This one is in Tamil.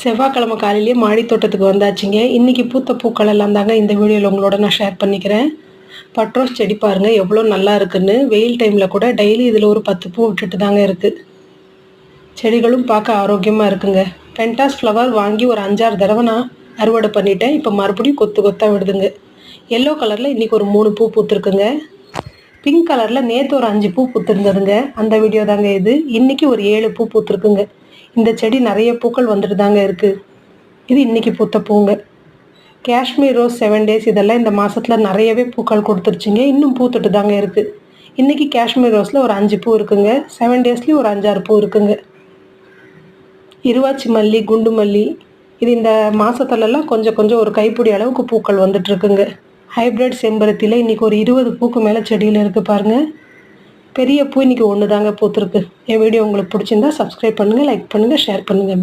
செவ்வாய்க்கிழமை காலையிலேயே மாடி தோட்டத்துக்கு வந்தாச்சுங்க. இன்றைக்கி பூத்த பூக்கள் எல்லாம் தாங்க இந்த வீடியோவில் உங்களோட நான் ஷேர் பண்ணிக்கிறேன். பட்ரோஸ் செடி பாருங்கள் எவ்வளோ நல்லா இருக்குன்னு. வெயில் டைமில் கூட டெய்லி இதில் ஒரு 10 பூ விட்டுட்டு தாங்க இருக்குது. செடிகளும் பார்க்க ஆரோக்கியமாக இருக்குங்க. பென்டாஸ் ஃப்ளவர் வாங்கி ஒரு 5-6 தடவை நான் அறுவடை பண்ணிட்டேன். இப்போ மறுபடியும் கொத்து கொத்தாக விடுதுங்க. எல்லோ கலரில் இன்றைக்கி ஒரு 3 பூ பூத்துருக்குங்க. பிங்க் கலரில் நேற்று ஒரு 5 பூ பூத்துருந்ததுங்க. அந்த வீடியோ தாங்க இது. இன்றைக்கி ஒரு 7 பூ பூத்துருக்குங்க. இந்த செடி நிறைய பூக்கள் வந்துட்டு தாங்க இருக்குது. இது இன்றைக்கி பூத்த பூங்க. காஷ்மீர் ரோஸ் 7 days இதெல்லாம் இந்த மாதத்தில் நிறையவே பூக்கள் கொடுத்துருச்சுங்க. இன்னும் பூத்துட்டு தாங்க இருக்குது. இன்றைக்கி காஷ்மீர் ரோஸில் ஒரு 5 பூ இருக்குங்க. 7 daysலேயும் ஒரு 5-6 பூ இருக்குங்க. இருவாச்சி மல்லி, குண்டு மல்லி இது இந்த மாதத்துலலாம் கொஞ்சம் கொஞ்சம் ஒரு கைப்பிடி அளவுக்கு பூக்கள் வந்துட்டுருக்குங்க. ஹைப்ரிட் செம்பருத்தியில் இன்றைக்கி ஒரு 20 பூக்கு மேலே செடியில் இருக்குது பாருங்கள். பெரிய பூ இன்றைக்கி 1 தாங்க பூத்துருக்கு. என் வீடியோ உங்களுக்கு பிடிச்சிருந்தா சப்ஸ்கிரைப் பண்ணுங்கள், லைக் பண்ணுங்கள், ஷேர் பண்ணுங்கள்.